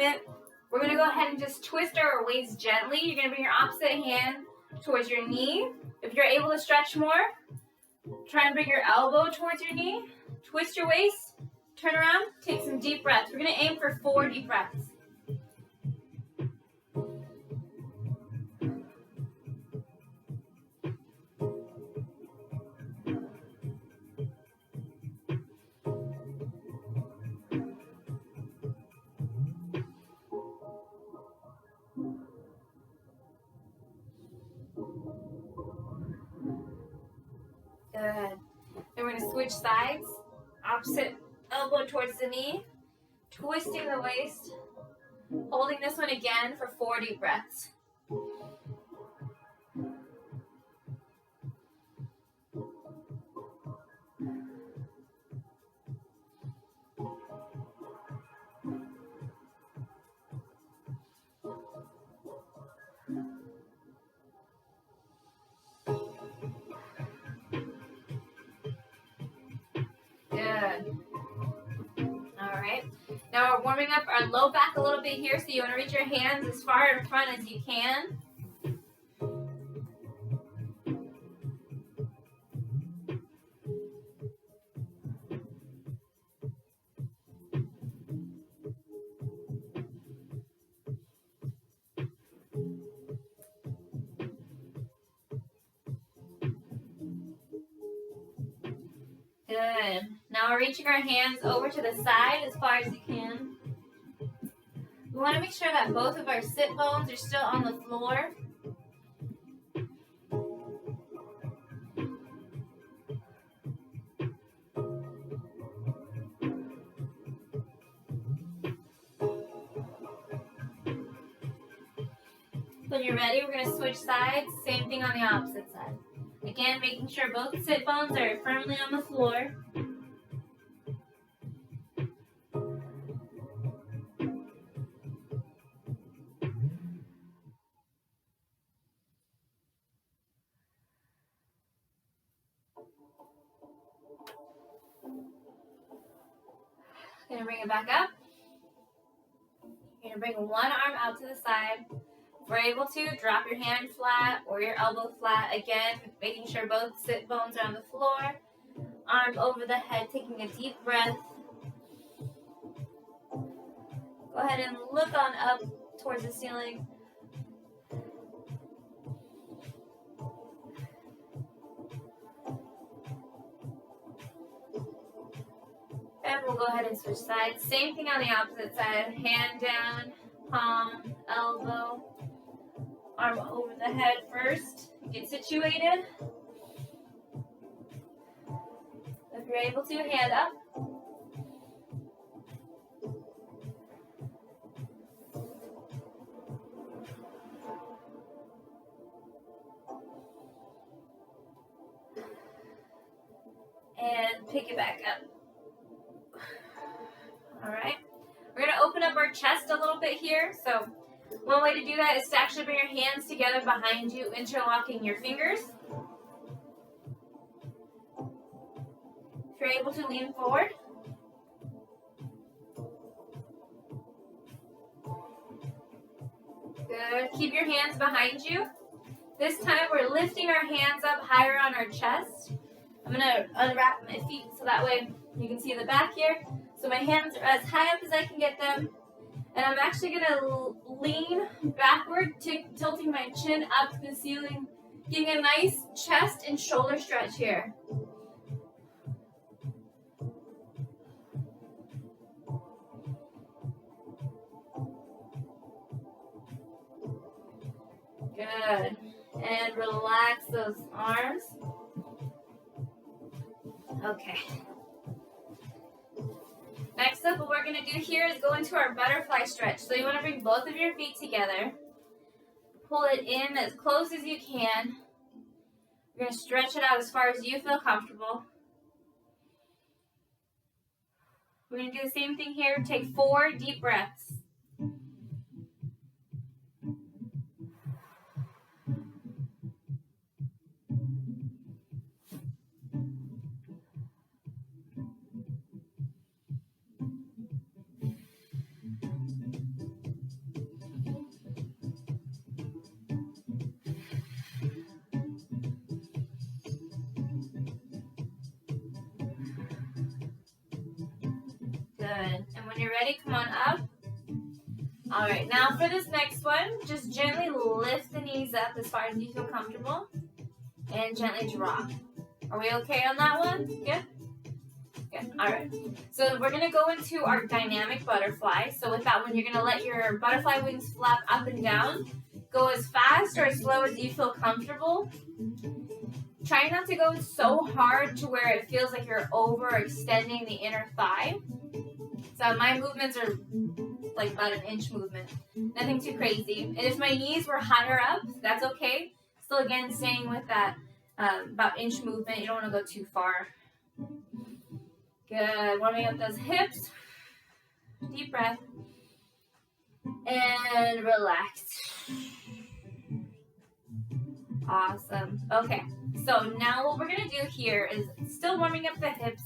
movement. We're going to go ahead and just twist our waist gently. You're going to bring your opposite hand towards your knee. If you're able to stretch more, try and bring your elbow towards your knee. Twist your waist, turn around, take some deep breaths. We're going to aim for 4 deep breaths. Good. Then we're going to switch sides. Opposite elbow towards the knee. Twisting the waist. Holding this one again for 4 deep breaths. Good. All right. Now we're warming up our low back a little bit here, so you want to reach your hands as far in front as you can. Good. Now we're reaching our hands over to the side as far as you can. We want to make sure that both of our sit bones are still on the floor. When you're ready, we're going to switch sides. Same thing on the opposite side. Again, making sure both sit bones are firmly on the floor. Going to bring it back up. You're going to bring one arm out to the side. If we're able to, drop your hand flat or your elbow flat. Again, making sure both sit bones are on the floor. Arms over the head, taking a deep breath. Go ahead and look on up towards the ceiling. And we'll go ahead and switch sides. Same thing on the opposite side. Hand down, palm, elbow, arm over the head first. Get situated. If you're able to, hand up. And pick it back up. All right. We're going to open up our chest a little bit here. So one way to do that is to actually bring your hands together behind you, interlocking your fingers. If you're able to, lean forward. Good. Keep your hands behind you. This time we're lifting our hands up higher on our chest. I'm going to unwrap my feet so that way you can see the back here. So my hands are as high up as I can get them. And I'm actually going to lean backward, tilting my chin up to the ceiling, getting a nice chest and shoulder stretch here. Good. And relax those arms. Okay. Next up, what we're going to do here is go into our butterfly stretch. So you want to bring both of your feet together. Pull it in as close as you can. You're going to stretch it out as far as you feel comfortable. We're going to do the same thing here. Take 4 deep breaths. When you're ready, come on up. All right, now for this next one, just gently lift the knees up as far as you feel comfortable and gently drop. Are we okay on that one? Good? Good. All right. So we're going to go into our dynamic butterfly. So with that one, you're going to let your butterfly wings flap up and down. Go as fast or as slow as you feel comfortable. Try not to go so hard to where it feels like you're overextending the inner thigh. So my movements are like about an inch movement. Nothing too crazy. And if my knees were higher up, that's okay. Still, again, staying with that about inch movement. You don't want to go too far. Good. Warming up those hips. Deep breath. And relax. Awesome. Okay. So now what we're going to do here is still warming up the hips.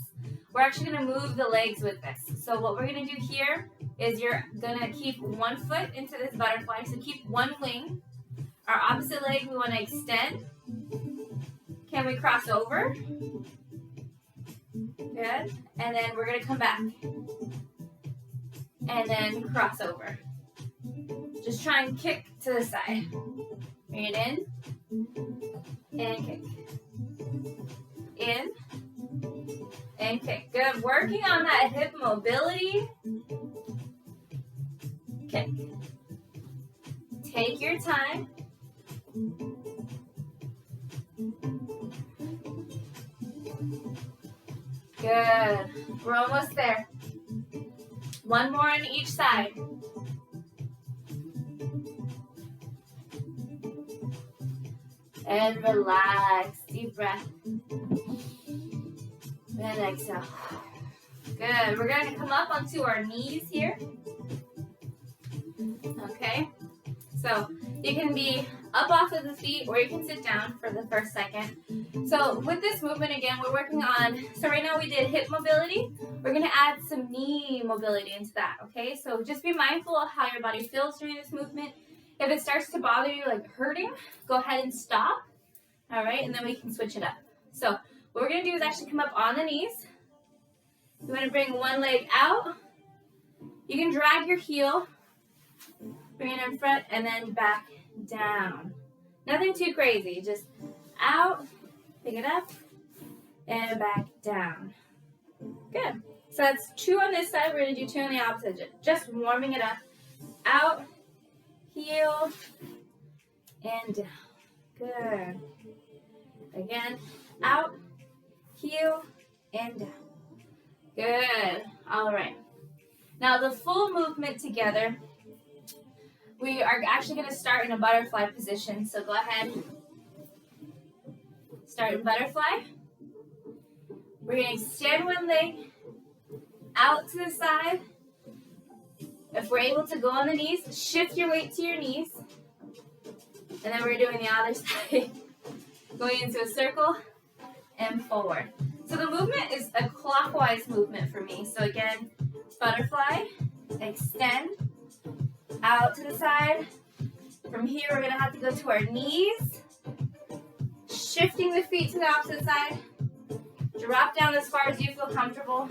We're actually going to move the legs with this. So what we're going to do here is you're going to keep one foot into this butterfly. So keep one wing. Our opposite leg we want to extend. Can we cross over? Good. And then we're going to come back. And then cross over. Just try and kick to the side. Bring it in. And kick. In. And kick. Good. Working on that hip mobility. Kick. Take your time. Good. We're almost there. One more on each side. And relax. Deep breath. And exhale. Good. We're going to come up onto our knees here. Okay. So you can be up off of the feet or you can sit down for the first second. So with this movement, again, we're working on, so right now we did hip mobility. We're going to add some knee mobility into that, okay? So just be mindful of how your body feels during this movement. If it starts to bother you, like hurting, go ahead and stop, all right? And then we can switch it up. So what we're going to do is actually come up on the knees. You want to bring one leg out. You can drag your heel, bring it in front, and then back down. Nothing too crazy, just out, pick it up, and back down. Good. So that's 2 on this side. We're going to do 2 on the opposite. Just warming it up. Out, heel, and down. Good. Again, out, heel, and down. Good. All right. Now the full movement together, we are actually going to start in a butterfly position. So go ahead. Start in butterfly. We're going to extend one leg out to the side. If we're able to go on the knees, shift your weight to your knees. And then we're doing the other side. Going into a circle and forward. So the movement is a clockwise movement for me. So again, butterfly, extend, out to the side. From here, we're going to have to go to our knees. Shifting the feet to the opposite side. Drop down as far as you feel comfortable.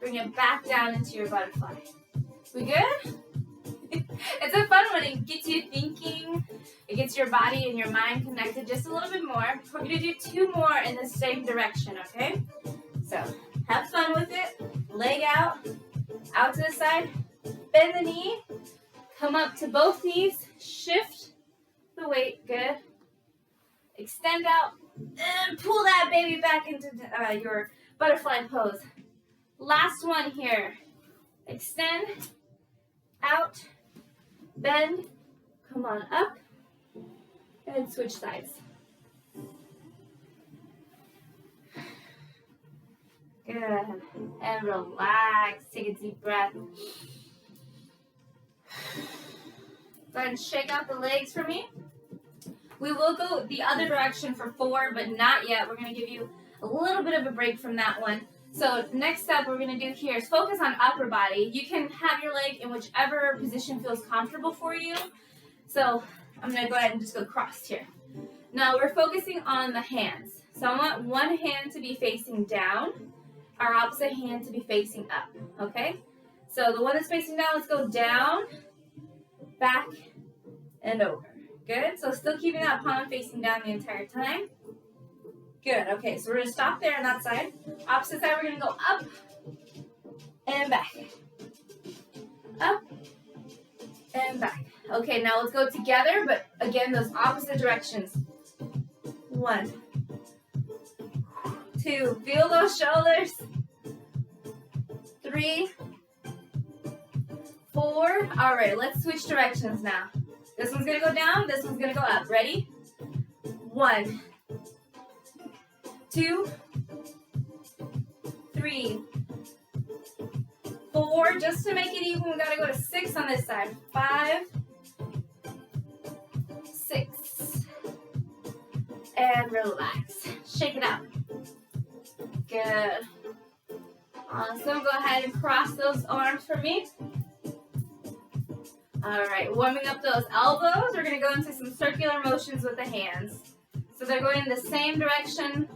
Bring it back down into your butterfly. We good? It's a fun one. It gets you thinking. It gets your body and your mind connected just a little bit more. We're going to do 2 more in the same direction, okay? So have fun with it. Leg out, out to the side. Bend the knee. Come up to both knees. Shift the weight. Good. Extend out. And pull that baby back into your butterfly pose. Last one here. Extend. Out. Bend. Come on up. And switch sides. Good. And relax. Take a deep breath. Go ahead and shake out the legs for me. We will go the other direction for 4, but not yet. We're going to give you a little bit of a break from that one. So next up we're going to do here is focus on upper body. You can have your leg in whichever position feels comfortable for you. So I'm going to go ahead and just go crossed here. Now we're focusing on the hands. So I want one hand to be facing down, our opposite hand to be facing up, okay? So the one that's facing down, let's go down, back, and over. Good. So still keeping that palm facing down the entire time. Good. Okay, so we're going to stop there on that side. Opposite side, we're going to go up and back. Up and back. Okay, now let's go together, but again, those opposite directions. 1, 2, feel those shoulders. 3, 4. All right, let's switch directions now. This one's gonna go down, this one's gonna go up. Ready? 1, 2, 3, 4. Just to make it even, we gotta go to 6 on this side. 5, 6, and relax. Shake it out. Good. Awesome. Go ahead and cross those arms for me. All right, warming up those elbows. We're going to go into some circular motions with the hands. So they're going in the same direction,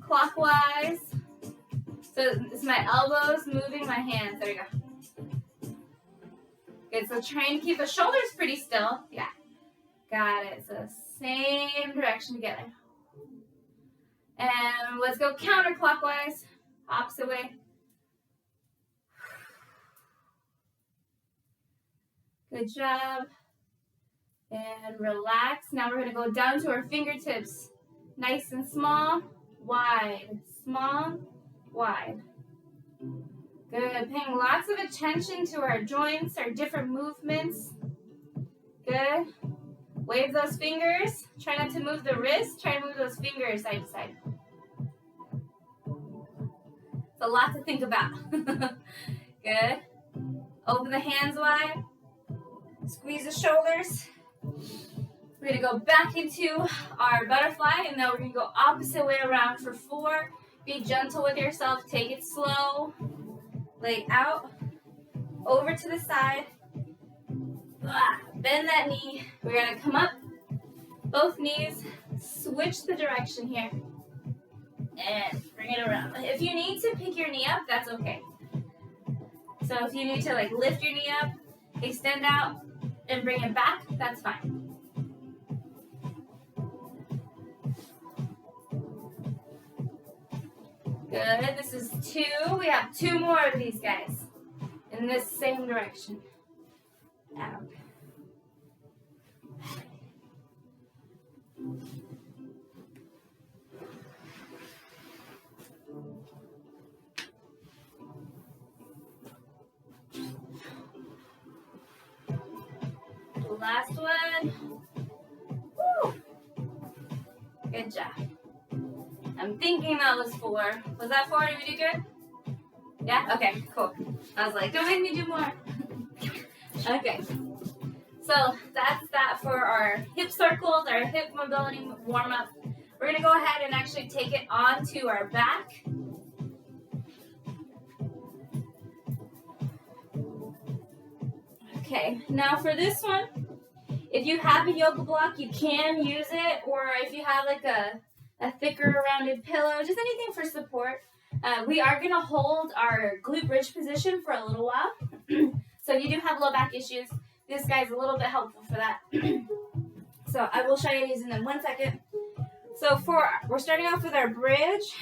clockwise. So it's my elbows moving my hands. There you go. Good, so trying to keep the shoulders pretty still. Yeah, got it. So same direction together. And let's go counterclockwise, opposite way. Good job. And relax. Now we're going to go down to our fingertips. Nice and small, wide, small, wide. Good. Paying lots of attention to our joints, our different movements. Good. Wave those fingers. Try not to move the wrist. Try to move those fingers side to side. It's a lot to think about. Good. Open the hands wide. Squeeze the shoulders. We're going to go back into our butterfly, and now we're going to go opposite way around for 4. Be gentle with yourself. Take it slow. Leg out. Over to the side. Bend that knee. We're going to come up. Both knees. Switch the direction here. And bring it around. If you need to pick your knee up, that's okay. So if you need to lift your knee up, extend out, and bring it back, that's fine. Good. This is 2. We have 2 more of these guys in this same direction. Out. Last one. Woo. Good job. I'm thinking that was 4. Was that 4? Did we do good? Yeah? Okay, cool. I was like, don't make me do more. Okay. So that's that for our hip circles, our hip mobility warm-up. We're going to go ahead and actually take it onto our back. Okay, now for this one, if you have a yoga block, you can use it, or if you have a thicker rounded pillow, just anything for support. We are going to hold our glute bridge position for a little while. So if you do have low back issues, this guy's a little bit helpful for that. So I will show you these in 1 second. So we're starting off with our bridge.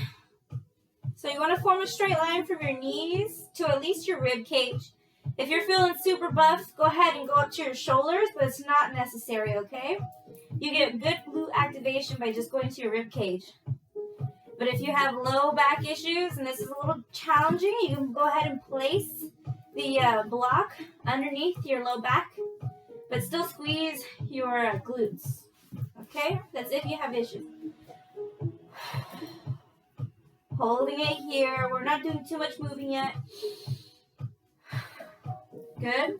So you want to form a straight line from your knees to at least your rib cage. If you're feeling super buff, go ahead and go up to your shoulders, but it's not necessary, okay? You get good glute activation by just going to your rib cage. But if you have low back issues and this is a little challenging, you can go ahead and place the block underneath your low back, but still squeeze your glutes, okay? That's if you have issues. Holding it here. We're not doing too much moving yet. Good.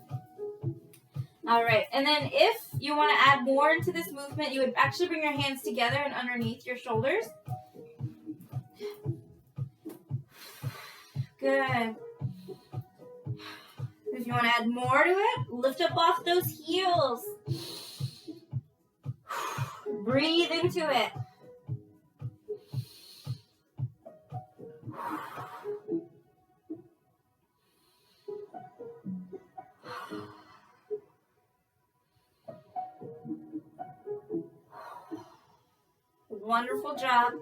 All right, and then if you want to add more into this movement, you would actually bring your hands together and underneath your shoulders. Good. If you want to add more to it, lift up off those heels. Breathe into it. Wonderful job.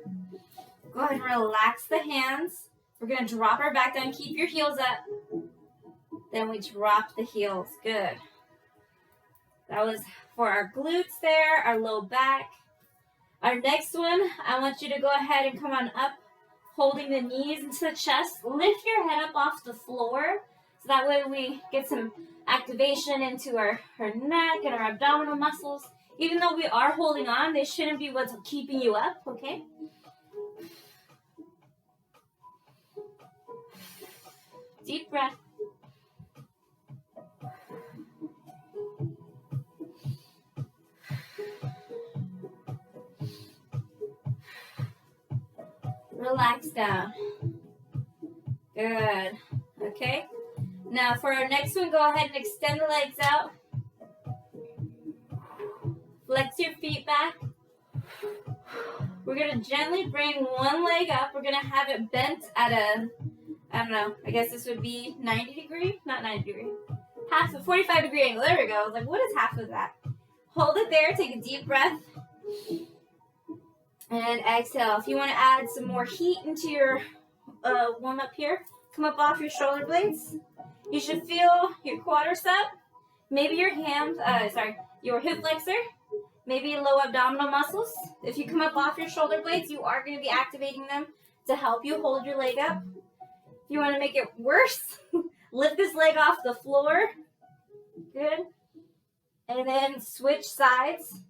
Go ahead and relax the hands. We're going to drop our back down. Keep your heels up. Then we drop the heels. Good. That was for our glutes there, our low back. Our next one, I want you to go ahead and come on up, holding the knees into the chest. Lift your head up off the floor, so that way we get some activation into our neck and our abdominal muscles. Even though we are holding on, they shouldn't be what's keeping you up, okay? Deep breath. Relax down. Good. Okay. Now for our next one, go ahead and extend the legs out. Flex your feet back. We're going to gently bring one leg up. We're going to have it bent at a, I don't know, I guess this would be 90 degree? Not 90 degree. Half a 45 degree angle. There we go. I was like, what is half of that? Hold it there. Take a deep breath. And exhale. If you want to add some more heat into your warm up here, come up off your shoulder blades. You should feel your quadricep, maybe your your hip flexor, maybe low abdominal muscles. If you come up off your shoulder blades, you are going to be activating them to help you hold your leg up. If you want to make it worse, lift this leg off the floor. Good. And then switch sides.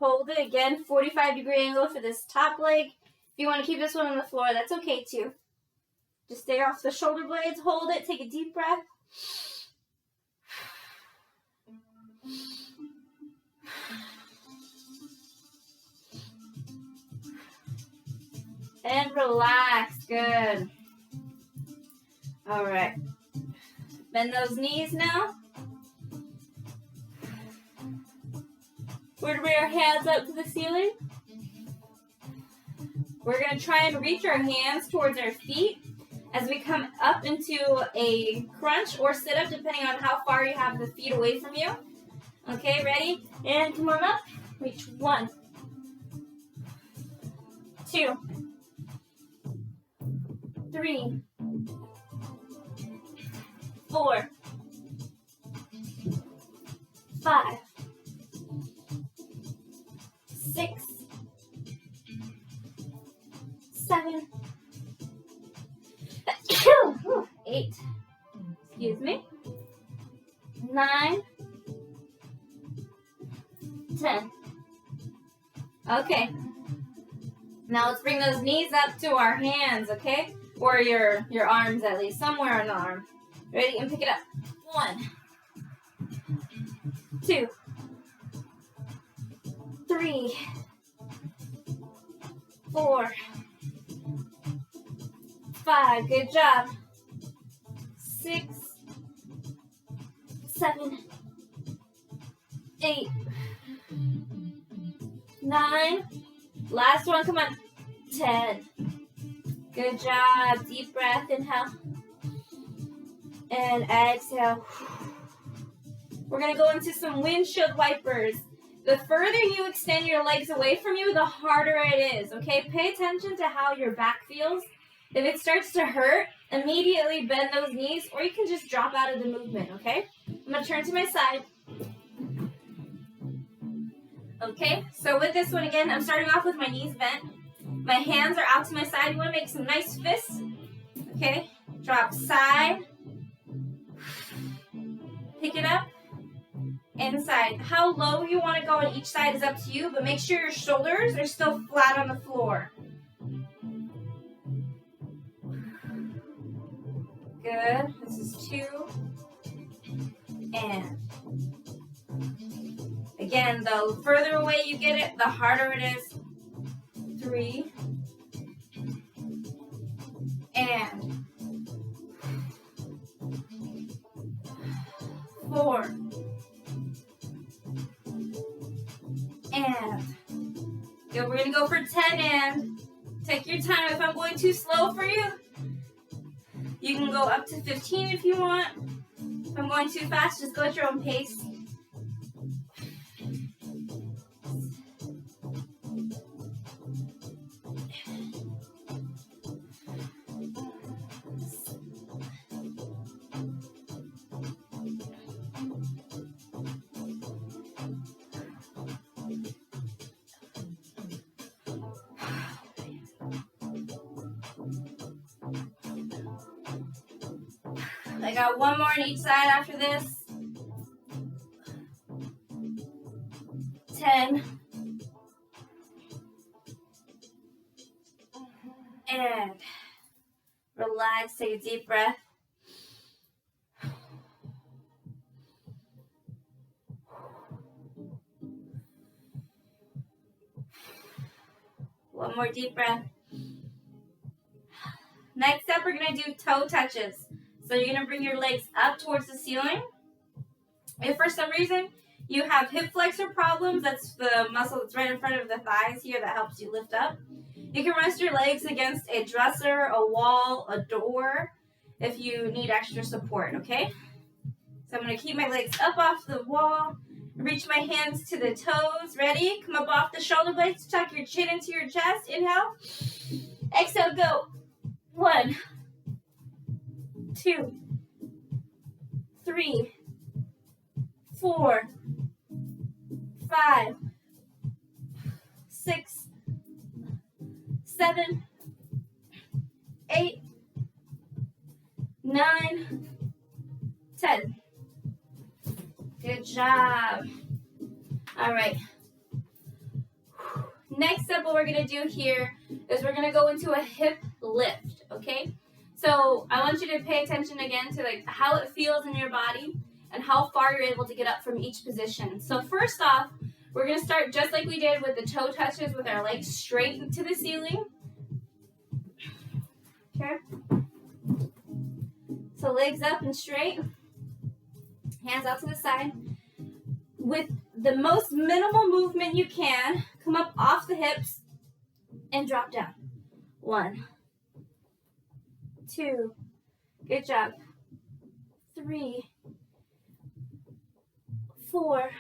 Hold it again, 45 degree angle for this top leg. If you want to keep this one on the floor, that's okay too. Just stay off the shoulder blades, hold it, take a deep breath. And relax, good. All right, bend those knees now. We're going to bring our hands up to the ceiling. We're going to try and reach our hands towards our feet as we come up into a crunch or sit up, depending on how far you have the feet away from you. Okay, ready? And come on up. Reach 1, 2, 3, 4, 5, 6, 7, 8, excuse me, 9, 10. Okay. Now let's bring those knees up to our hands, okay? Or your arms at least, somewhere on the arm. Ready? And pick it up. 1, 2, 3, 4, 5. Good job. 6, 7, 8, 9. Last one. Come on. 10. Good job. Deep breath. Inhale. And exhale. We're going to go into some windshield wipers. The further you extend your legs away from you, the harder it is, okay? Pay attention to how your back feels. If it starts to hurt, immediately bend those knees, or you can just drop out of the movement, okay? I'm going to turn to my side. Okay, so with this one again, I'm starting off with my knees bent. My hands are out to my side. You want to make some nice fists, okay? Drop side. Pick it up. Inside. How low you want to go on each side is up to you, but make sure your shoulders are still flat on the floor. Good. This is 2. And again, the further away you get it, the harder it is. 3. And 4. And good. We're going to go for 10 and take your time. If I'm going too slow for you, you can go up to 15 if you want. If I'm going too fast, just go at your own pace. I got one more on each side after this. 10. And relax, take a deep breath. One more deep breath. Next up, we're going to do toe touches. So you're going to bring your legs up towards the ceiling. If for some reason you have hip flexor problems, that's the muscle that's right in front of the thighs here that helps you lift up. You can rest your legs against a dresser, a wall, a door if you need extra support, okay? So I'm going to keep my legs up off the wall, reach my hands to the toes. Ready? Come up off the shoulder blades, tuck your chin into your chest. Inhale. Exhale, go. 1, 2, 3, 4, 5, 6, 7, 8, 9, 10. Good job. All right. Next up, what we're going to do here is we're going to go into a hip lift, okay? So I want you to pay attention again to like how it feels in your body and how far you're able to get up from each position. So first off, we're going to start just like we did with the toe touches with our legs straight to the ceiling. Okay. So legs up and straight. Hands out to the side. With the most minimal movement you can, come up off the hips and drop down. 1, 2, good job. 3, 4,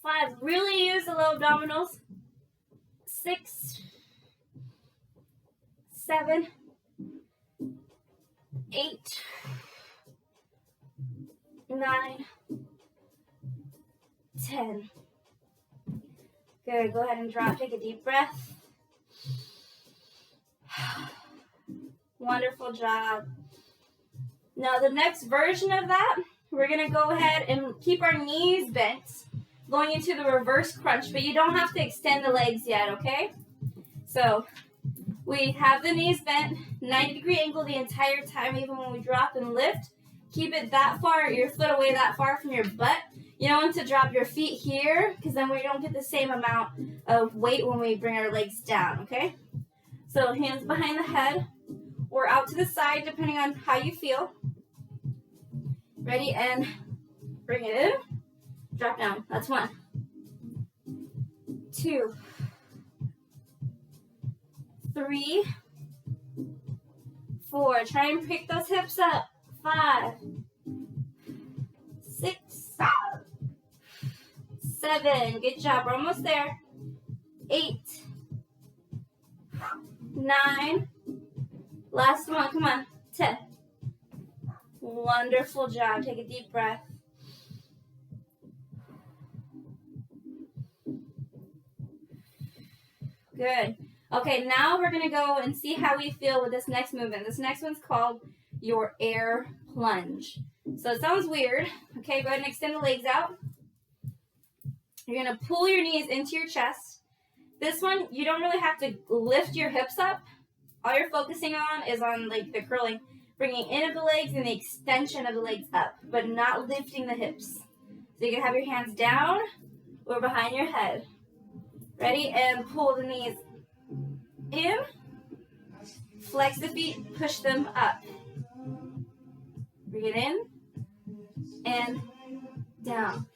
5, really use the low abdominals. 6, 7, 8, 9, 10. Good, go ahead and drop, take a deep breath. Wonderful job. Now the next version of that, we're gonna go ahead and keep our knees bent, going into the reverse crunch, but you don't have to extend the legs yet, okay? So we have the knees bent, 90-degree angle the entire time, even when we drop and lift. Keep it that far, your foot away that far from your butt. You don't want to drop your feet here, because then we don't get the same amount of weight when we bring our legs down, okay? So hands behind the head, or out to the side, depending on how you feel. Ready, and bring it in, drop down. That's 1, 2, 3, 4. Try and pick those hips up. 5, 6, 7. Good job. We're almost there. 8, 9. Last one. Come on. 10. Wonderful job. Take a deep breath. Good. Okay, now we're going to go and see how we feel with this next movement. This next one's called your air plunge. So it sounds weird. Okay, go ahead and extend the legs out. You're going to pull your knees into your chest. This one, you don't really have to lift your hips up. All you're focusing on is on like the curling, bringing in of the legs and the extension of the legs up, but not lifting the hips. So you can have your hands down or behind your head. Ready? And pull the knees in. Flex the feet, push them up. Bring it in and down.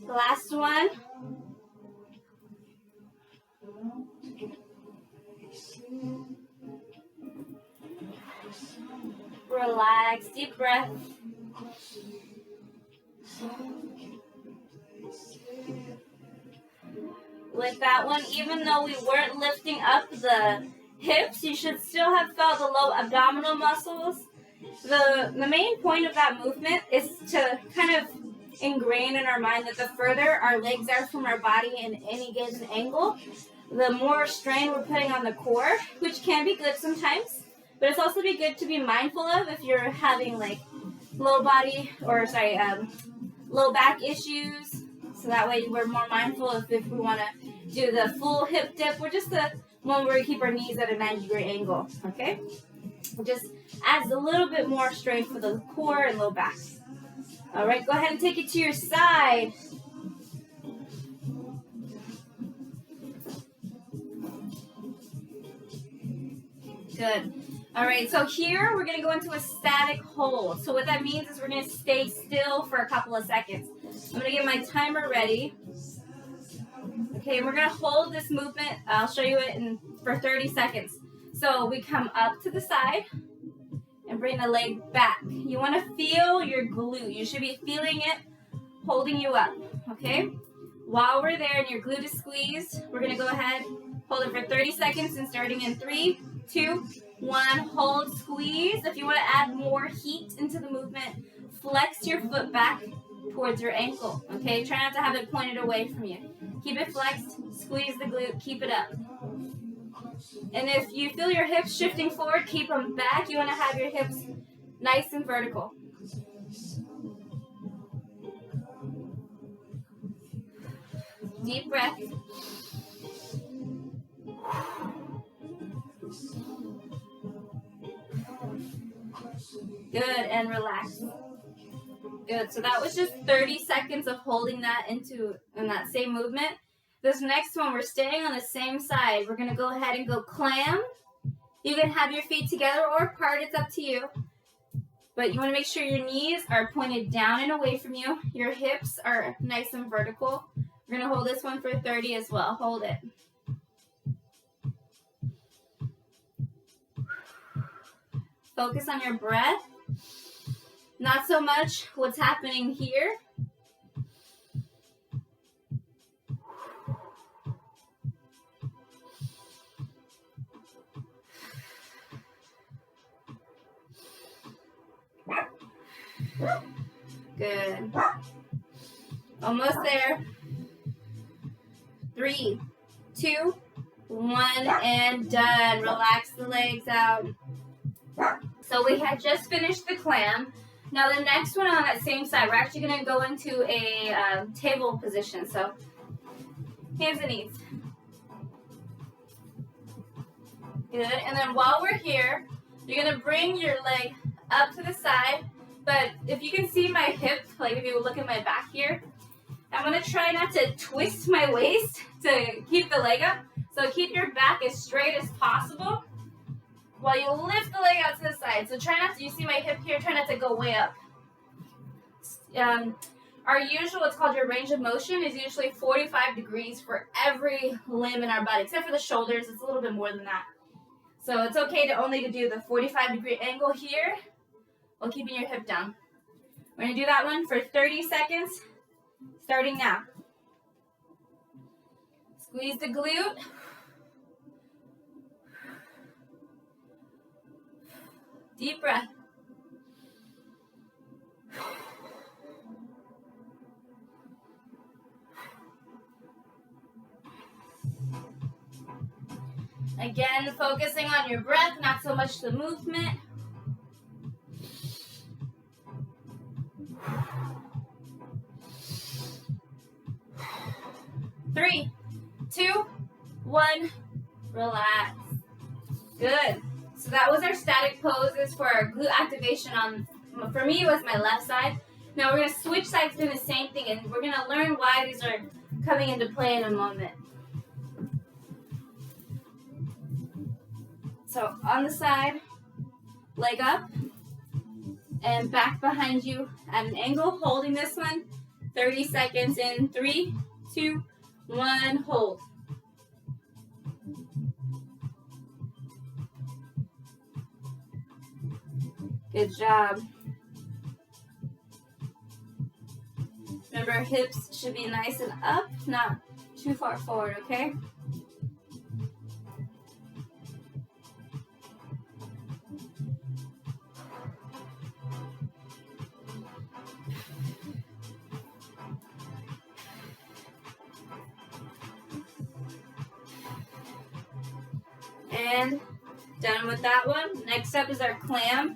The last one. Relax, deep breath. With that one, even though we weren't lifting up the hips, you should still have felt the low abdominal muscles. The main point of that movement is to kind of ingrain in our mind that the further our legs are from our body in any given angle, the more strain we're putting on the core, which can be good sometimes, but it's also be good to be mindful of if you're having like low back issues. So that way we're more mindful if we want to do the full hip dip or just the one where we keep our knees at a 90-degree angle, okay? It just adds a little bit more strength for the core and low back. All right, go ahead and take it to your side. Good. All right, so here we're going to go into a static hold. So what that means is we're going to stay still for a couple of seconds. I'm going to get my timer ready. Okay, we're going to hold this movement. I'll show you it for 30 seconds. So we come up to the side and bring the leg back. You want to feel your glute. You should be feeling it holding you up, okay? While we're there and your glute is squeezed, we're going to go ahead, hold it for 30 seconds and starting in 3, 2, 1, hold, squeeze. If you want to add more heat into the movement, flex your foot back towards your ankle, okay? Try not to have it pointed away from you. Keep it flexed, squeeze the glute, keep it up. And if you feel your hips shifting forward, keep them back. You want to have your hips nice and vertical. Deep breath. Good, and relax. Good, so that was just 30 seconds of holding that in that same movement. This next one, we're staying on the same side. We're gonna go ahead and go clam. You can have your feet together or apart, it's up to you. But you wanna make sure your knees are pointed down and away from you. Your hips are nice and vertical. We're gonna hold this one for 30 as well, hold it. Focus on your breath. Not so much what's happening here. Good. Almost there. 3, 2, 1, and done. Relax the legs out. So we had just finished the clam. Now the next one on that same side, we're actually going to go into a table position. So hands and knees. Good. And then while we're here, you're going to bring your leg up to the side. But if you can see my hip, like if you look at my back here, I'm going to try not to twist my waist to keep the leg up. So keep your back as straight as possible while you lift the leg out to the side. So try not to, you see my hip here, try not to go way up. Our usual, what's called your range of motion, is usually 45 degrees for every limb in our body, except for the shoulders. It's a little bit more than that. So it's okay to only do the 45-degree angle here while keeping your hip down. We're going to do that one for 30 seconds, starting now. Squeeze the glute. Deep breath. Again, focusing on your breath, not so much the movement. Three, 2, 1, relax. Good. So that was our static poses for our glute activation on, for me it was my left side. Now we're gonna switch sides doing the same thing, and we're gonna learn why these are coming into play in a moment. So on the side, leg up, and back behind you at an angle, holding this one, 30 seconds in, 3, 2, 1, hold. Good job. Remember, our hips should be nice and up, not too far forward, okay? And done with that one. Next up is our clam.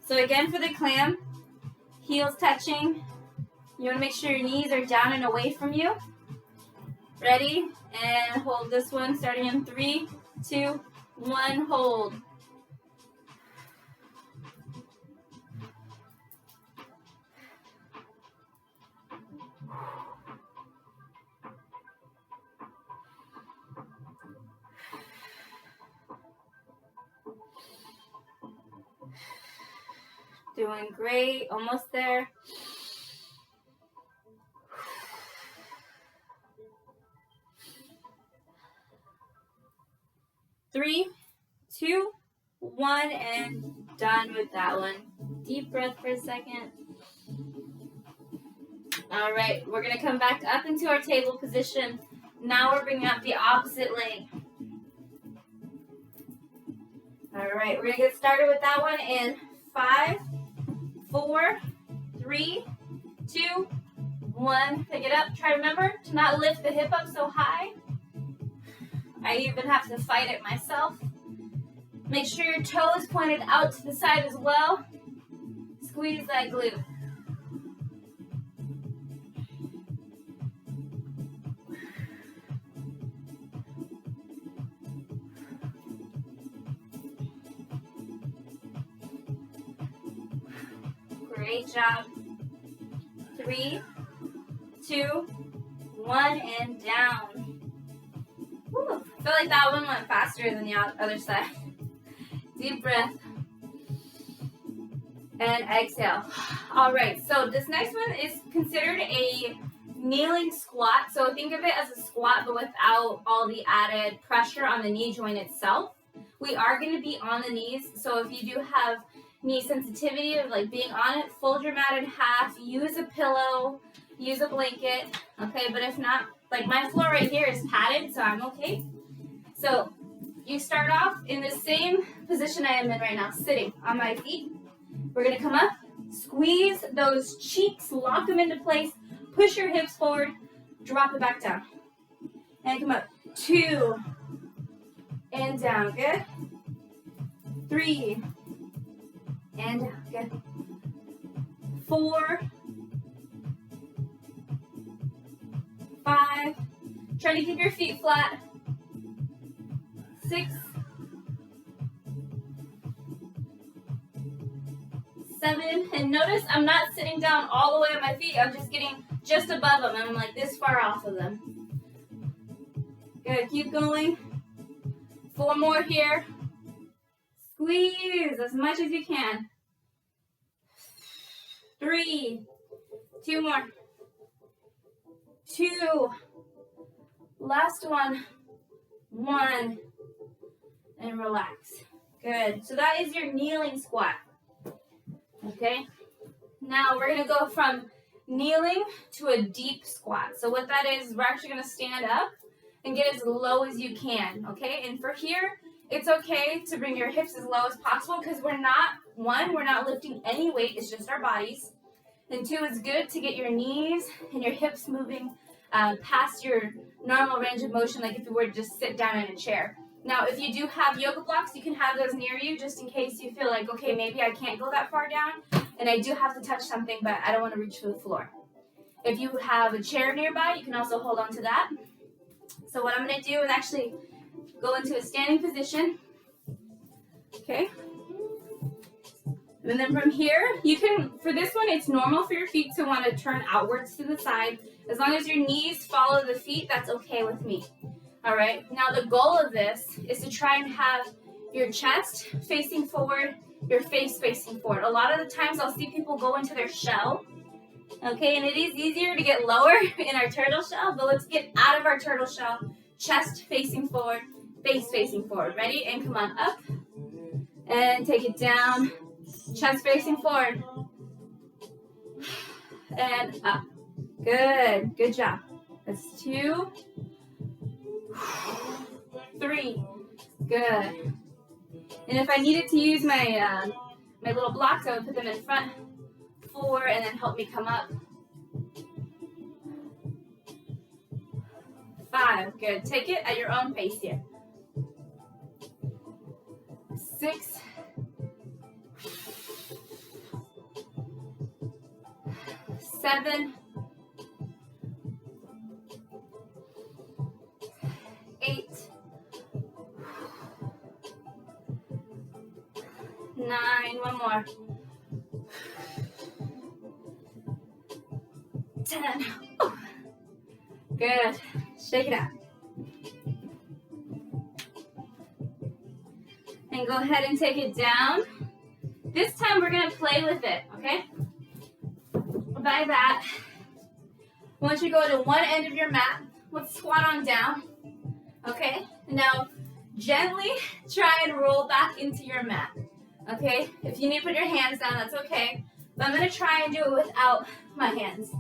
So again, for the clam, heels touching. You want to make sure your knees are down and away from you. Ready? And hold this one, starting in 3, 2, 1, hold. Doing great, almost there. Three, 2, 1, and done with that one. Deep breath for a second. All right, we're gonna come back up into our table position. Now we're bringing up the opposite leg. All right, we're gonna get started with that one in 5, 4, 3, 2, 1. Pick it up. Try to remember to not lift the hip up so high. I even have to fight it myself. Make sure your toe is pointed out to the side as well. Squeeze that glute. Great job. 3, 2, 1, and down. Woo. I feel like that one went faster than the other side. Deep breath. And exhale. All right, so this next one is considered a kneeling squat. So think of it as a squat, but without all the added pressure on the knee joint itself. We are going to be on the knees, so if you do have knee sensitivity of like being on it, fold your mat in half, use a pillow, use a blanket, okay? But if not, like my floor right here is padded, so I'm okay. So you start off in the same position I am in right now, sitting on my feet. We're gonna come up, squeeze those cheeks, lock them into place, push your hips forward, drop it back down. And come up, 2, and down, good. 3, and down, good. 4, 5, try to keep your feet flat. 6, 7, and notice I'm not sitting down all the way on my feet, I'm just getting just above them, and I'm like this far off of them. Good, keep going. 4 more here. Squeeze as much as you can. 3, 2 more. 2, last one. 1, and relax. Good, so that is your kneeling squat. Okay, now we're gonna go from kneeling to a deep squat. So what that is, we're actually gonna stand up and get as low as you can, okay? And for here, it's okay to bring your hips as low as possible because we're not lifting any weight, it's just our bodies. And 2, it's good to get your knees and your hips moving past your normal range of motion, like if you were to just sit down in a chair. Now, if you do have yoga blocks, you can have those near you just in case you feel like, okay, maybe I can't go that far down and I do have to touch something, but I don't want to reach for the floor. If you have a chair nearby, you can also hold on to that. So what I'm going to do is actually go into a standing position. Okay. And then from here, you can, for this one, it's normal for your feet to want to turn outwards to the side. As long as your knees follow the feet, that's okay with me. All right. Now the goal of this is to try and have your chest facing forward, your face facing forward. A lot of the times I'll see people go into their shell. Okay, and it is easier to get lower in our turtle shell, but let's get out of our turtle shell. Chest facing forward, face facing forward. Ready? And come on up. And take it down. Chest facing forward. And up. Good. Good job. That's 2, 3. Good. And if I needed to use my my little blocks, I would put them in front. 4, and then help me come up. 5. Good. Take it at your own pace here. 6. 7. 8. 9. One more. 10. Good. Shake it out. And go ahead and take it down. This time we're going to play with it, okay? By that, I want you to go to one end of your mat. Let's squat on down, okay? Now, gently try and roll back into your mat, okay? If you need to put your hands down, that's okay. But I'm going to try and do it without my hands.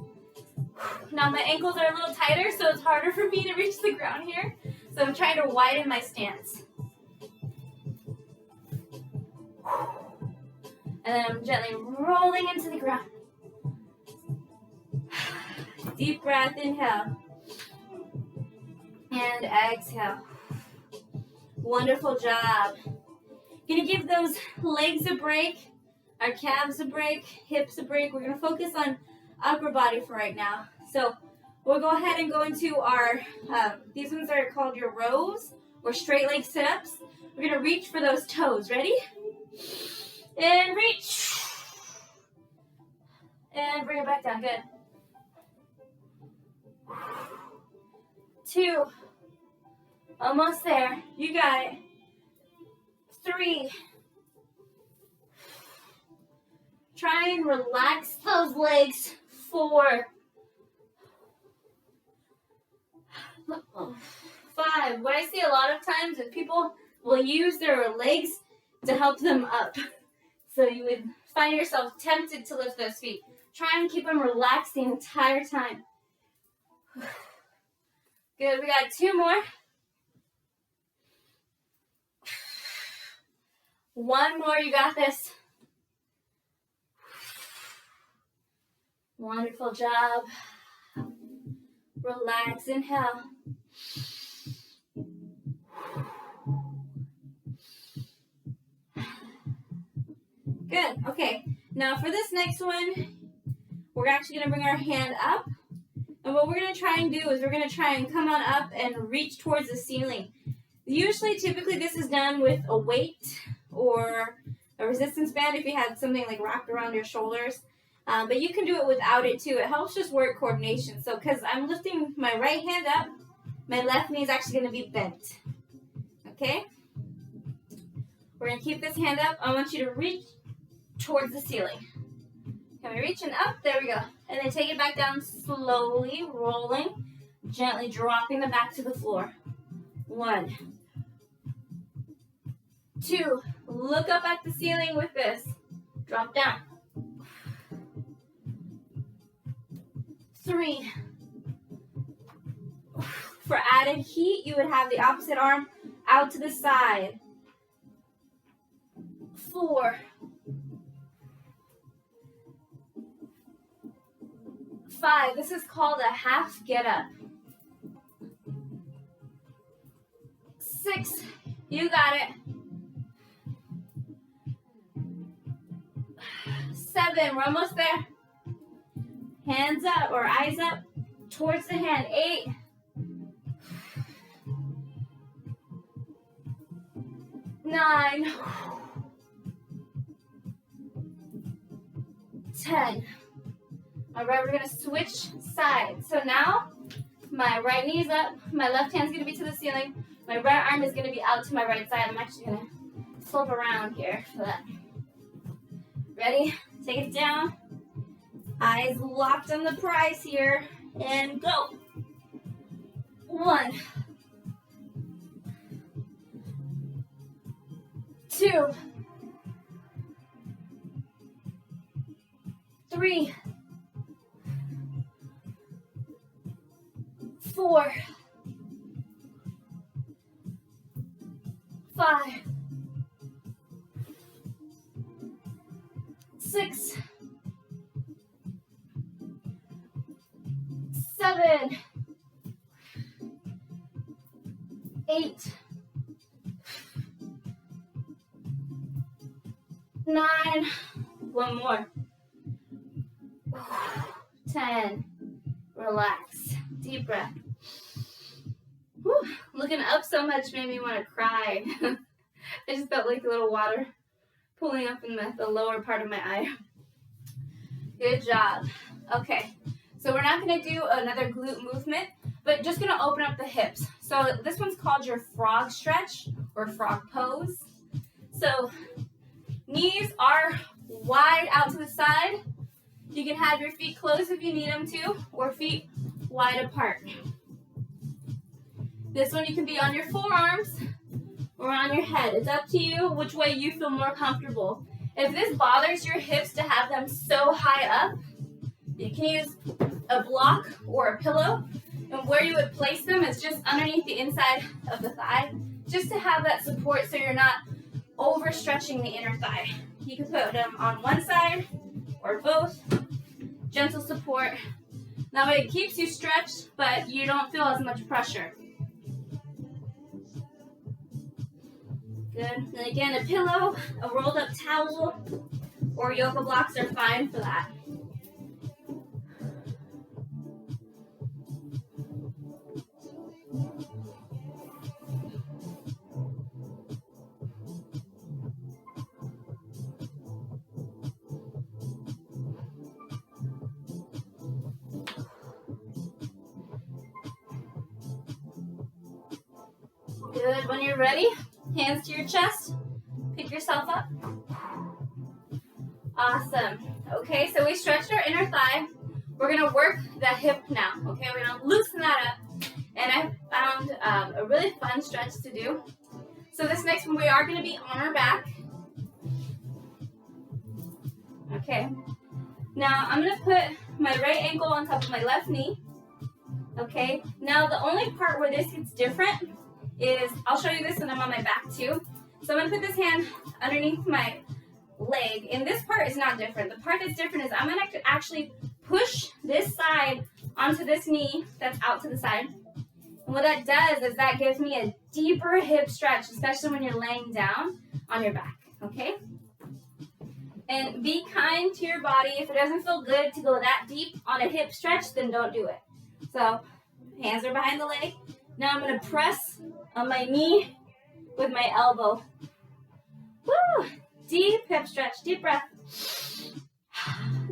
Now, my ankles are a little tighter, so it's harder for me to reach the ground here. So I'm trying to widen my stance. And then I'm gently rolling into the ground. Deep breath, inhale. And exhale. Wonderful job. Gonna give those legs a break, our calves a break, hips a break. We're gonna focus on upper body for right now. So we'll go ahead and go into our, these ones are called your rows or straight leg sit-ups. We're gonna reach for those toes. Ready? And reach. And bring it back down. Good. 2. Almost there. You got it. 3. Try and relax those legs. 4. 5. What I see a lot of times is people will use their legs to help them up. So you would find yourself tempted to lift those feet. Try and keep them relaxed the entire time. Good, we got 2 more. 1 more, you got this. Wonderful job. Relax, inhale. Good, okay. Now for this next one, we're actually gonna bring our hand up. And what we're gonna try and do is we're gonna try and come on up and reach towards the ceiling. Usually, typically this is done with a weight or a resistance band if you had something like wrapped around your shoulders. But you can do it without it too. It helps just work coordination. So because I'm lifting my right hand up, my left knee is actually going to be bent. Okay? We're going to keep this hand up. I want you to reach towards the ceiling. Can we reach and up? There we go. And then take it back down slowly, rolling, gently dropping the back to the floor. 1, 2, look up at the ceiling with this. Drop down. 3. For added heat, you would have the opposite arm out to the side. 4. 5. This is called a half get up. 6. You got it. 7. We're almost there. Hands up or eyes up towards the hand. 8. 9. 9, 10. All right, we're gonna switch sides. So now my right knee's up, my left hand's gonna be to the ceiling, my right arm is gonna be out to my right side. I'm actually gonna flip around here for that. Ready? Take it down. Eyes locked on the prize here, and go. 1, 2, 3, 4, 5, 6, 7, 8, 9, one more, 10, relax, deep breath. Whew. Looking up so much made me want to cry. I just felt like a little water pulling up in the lower part of my eye. Good job. Okay, so we're not going to do another glute movement, but just going to open up the hips. So this one's called your frog stretch or frog pose. So knees are wide out to the side. You can have your feet closed if you need them to, or feet wide apart. This one you can be on your forearms or on your head. It's up to you which way you feel more comfortable. If this bothers your hips to have them so high up, you can use a block or a pillow, and where you would place them is just underneath the inside of the thigh, just to have that support so you're not overstretching the inner thigh. You can put them on one side or both, gentle support. That way it keeps you stretched, but you don't feel as much pressure. Good. And again, a pillow, a rolled up towel, or yoga blocks are fine for that. Good. When you're ready, hands to your chest, pick yourself up. Awesome. Okay, so we stretched our inner thigh. We're gonna work the hip now. Okay, we're gonna loosen that up. And I found a really fun stretch to do. So this next one, we are gonna be on our back. Okay. Now I'm gonna put my right ankle on top of my left knee. Okay. Now the only part where this gets different is, I'll show you this when I'm on my back too. So I'm gonna put this hand underneath my leg, and this part is not different. The part that's different is I'm gonna actually push this side onto this knee that's out to the side. And what that does is that gives me a deeper hip stretch, especially when you're laying down on your back, okay? And be kind to your body. If it doesn't feel good to go that deep on a hip stretch, then don't do it. So hands are behind the leg. Now I'm gonna press on my knee with my elbow. Woo! Deep hip stretch, deep breath.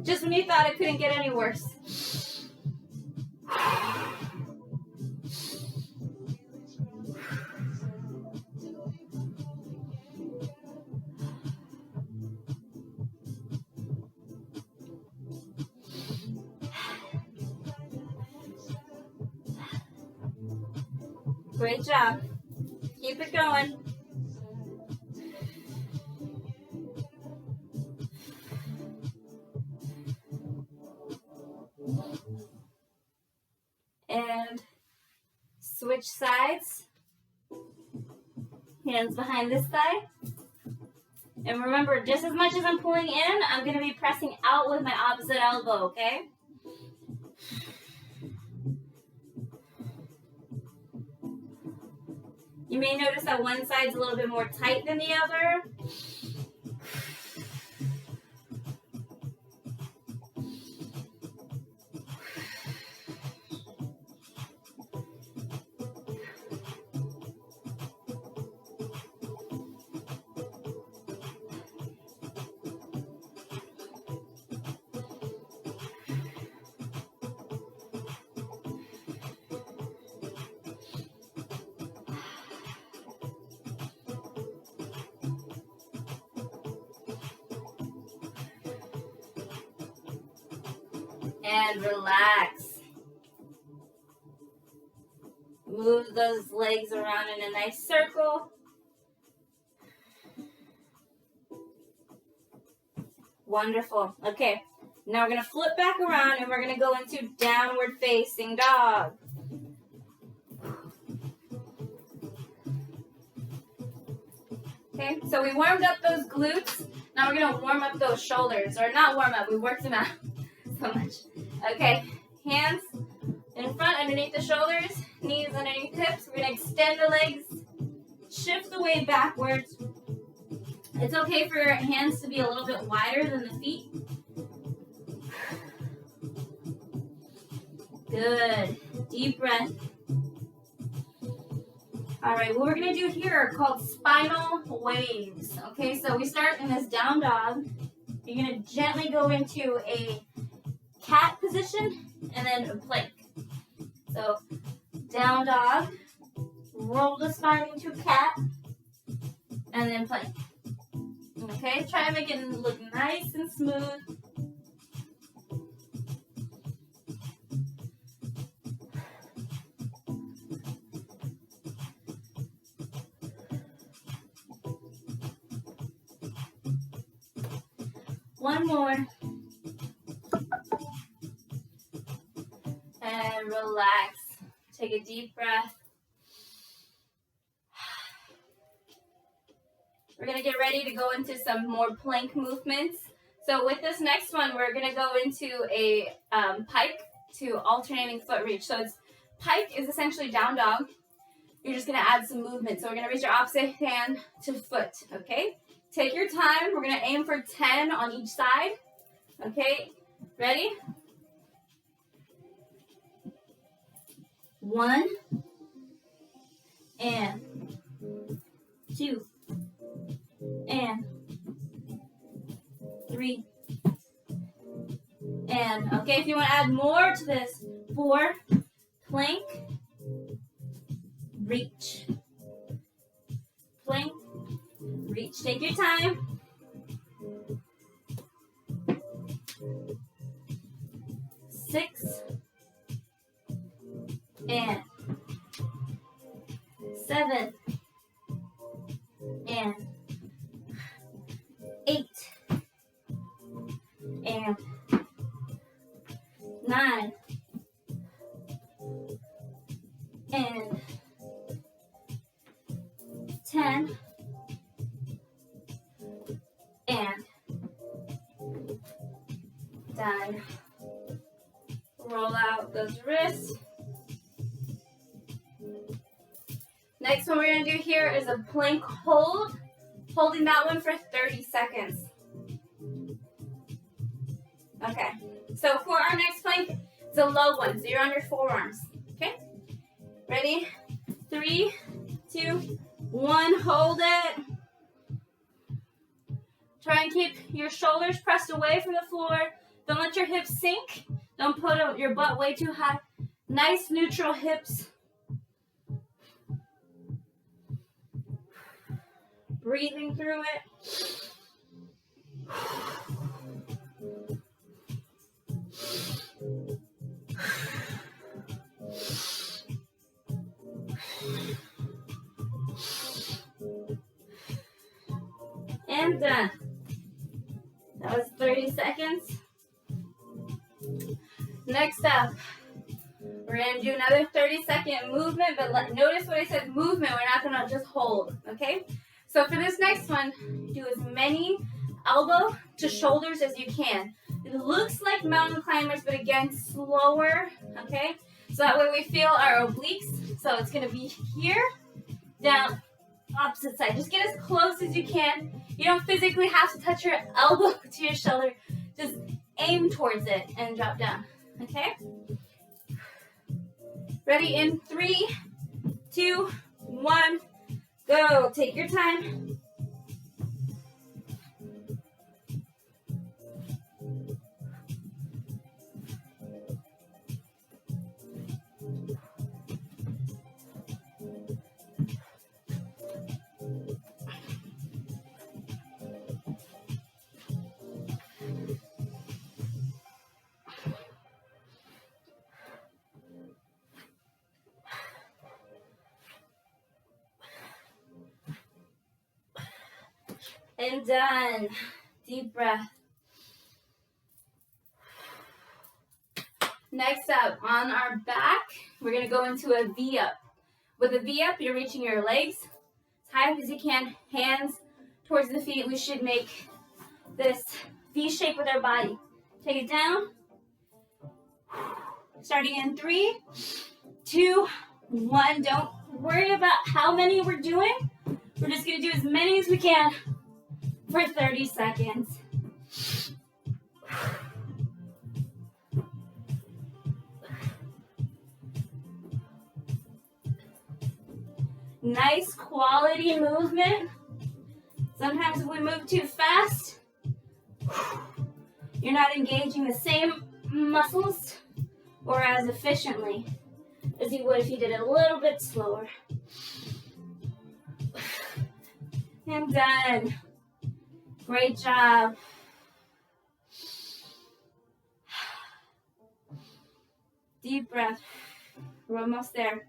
Just when you thought it couldn't get any worse. Great job. Keep it going. And switch sides. Hands behind this thigh. And remember, just as much as I'm pulling in, I'm going to be pressing out with my opposite elbow, okay? You may notice that one side's a little bit more tight than the other. And relax. Move those legs around in a nice circle. Wonderful. Okay, now we're going to flip back around and we're going to go into downward facing dog. Okay, so we warmed up those glutes. Now we're going to warm up those shoulders. Or not warm up, we worked them out so much. Okay, hands in front underneath the shoulders, knees underneath hips. We're going to extend the legs, shift the weight backwards. It's okay for your hands to be a little bit wider than the feet. Good. Deep breath. All right, what we're going to do here are called spinal waves. Okay, so we start in this down dog. You're going to gently go into a cat position and then a plank. So down dog, roll the spine into cat, and then plank. Okay, try to make it look nice and smooth. One more. And relax. Take a deep breath. We're going to get ready to go into some more plank movements. So with this next one, we're going to go into a pike to alternating foot reach. So it's pike is essentially down dog. You're just going to add some movement. So we're going to raise your opposite hand to foot, okay? Take your time. We're going to aim for 10 on each side. Okay, ready? 1 and 2 and 3 and okay, if you want to add more to this, 4, plank, reach, plank, reach. Take your time. 6 and 7 and 8 and 9 and 10 and down. Roll out those wrists. Next one we're going to do here is a plank hold, holding that one for 30 seconds. Okay, so for our next plank, it's a low one, so you're on your forearms. Okay, ready? 3, 2, 1, hold it. Try and keep your shoulders pressed away from the floor. Don't let your hips sink. Don't put your butt way too high. Nice neutral hips. Breathing through it. And done. That was 30 seconds. Next up, we're going to do another 30-second movement, but notice what I said, movement. We're not going to just hold, okay? So for this next one, do as many elbow to shoulders as you can. It looks like mountain climbers, but again, slower, okay? So that way we feel our obliques. So it's going to be here, down, opposite side. Just get as close as you can. You don't physically have to touch your elbow to your shoulder. Just aim towards it and drop down, okay? Ready in 3, 2, 1, go. Take your time. And done. Deep breath. Next up, on our back, we're going to go into a V-up. With a V-up, you're reaching your legs as high up as you can, hands towards the feet. We should make this V shape with our body. Take it down. Starting in 3, 2, 1. Don't worry about how many we're doing. We're just going to do as many as we can for 30 seconds. Nice quality movement. Sometimes if we move too fast, you're not engaging the same muscles or as efficiently as you would if you did it a little bit slower. And done. Great job. Deep breath. We're almost there.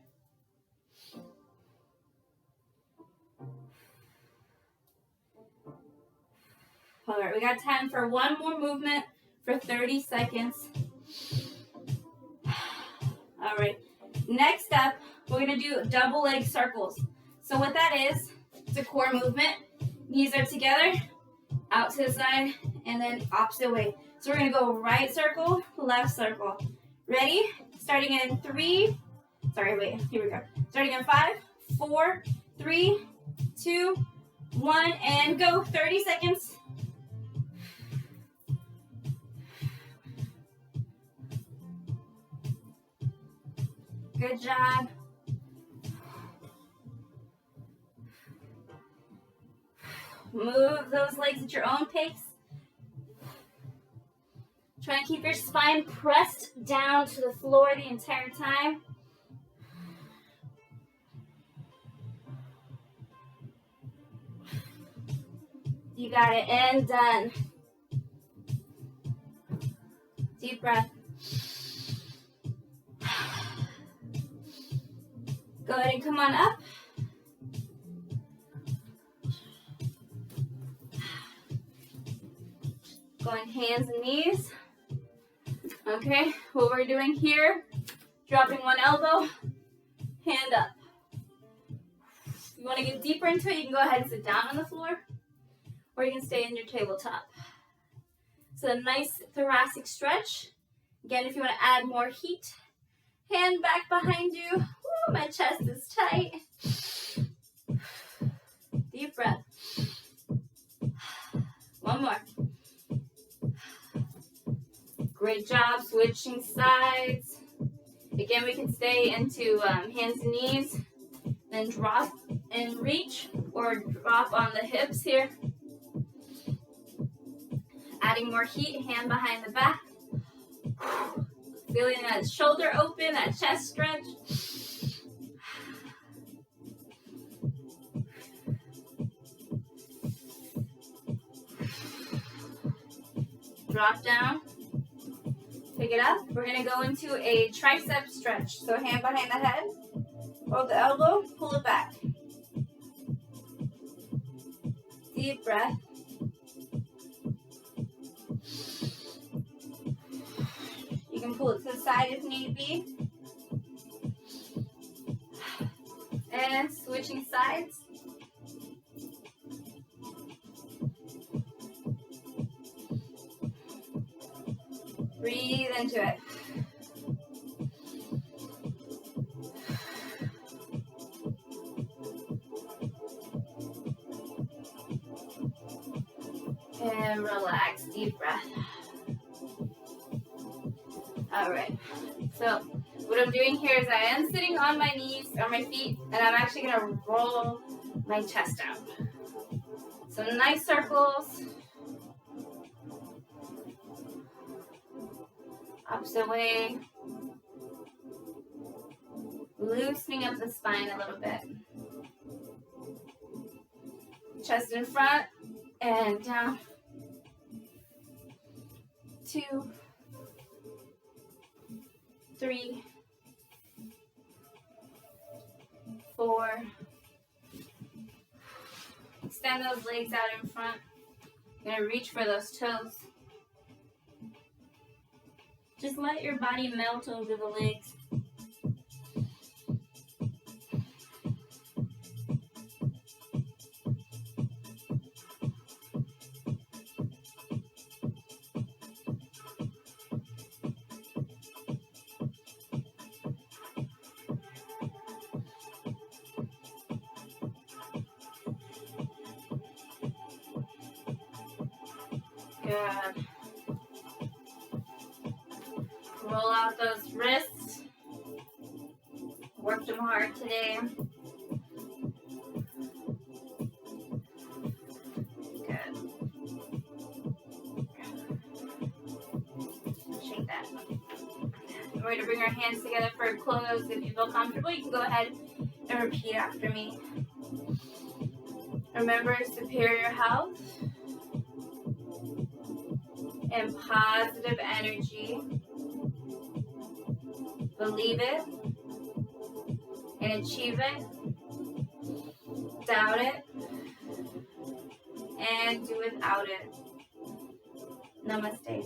All right, we got time for one more movement for 30 seconds. All right, next up, we're gonna do double leg circles. So what that is, it's a core movement. Knees are together, out to the side, and then opposite way. So we're gonna go right circle, left circle. Ready? Starting in 3, here we go. Starting in 5, 4, 3, 2, 1, and go. 30 seconds. Good job. Move those legs at your own pace. Try and keep your spine pressed down to the floor the entire time. You got it, and done. Deep breath. Go ahead and come on up. Going hands and knees. Okay, what we're doing here, dropping one elbow, hand up. If you want to get deeper into it, you can go ahead and sit down on the floor, or you can stay in your tabletop. So a nice thoracic stretch. Again, if you want to add more heat, hand back behind you. Ooh, my chest is tight. Deep breath. One more. Great job switching sides. Again, we can stay into hands and knees, then drop and reach, or drop on the hips here. Adding more heat, hand behind the back. Feeling that shoulder open, that chest stretch. Drop down. Pick it up. We're going to go into a tricep stretch. So hand behind the head. Hold the elbow. Pull it back. Deep breath. You can pull it to the side if need be. And switching sides. Breathe into it. And relax, deep breath. All right, so what I'm doing here is I am sitting on my knees, on my feet, and I'm actually gonna roll my chest out. Some nice circles. Opposite way. Loosening up the spine a little bit. Chest in front and down. 2, 3, 4. extend those legs out in front. You're gonna reach for those toes. Just let your body melt over the legs. Good. Roll out those wrists. Worked them hard today. Good. Shake that. We're going to bring our hands together for a close. If you feel comfortable, you can go ahead and repeat after me. Remember superior health and positive energy. Believe it and achieve it. Doubt it and do without it. Namaste.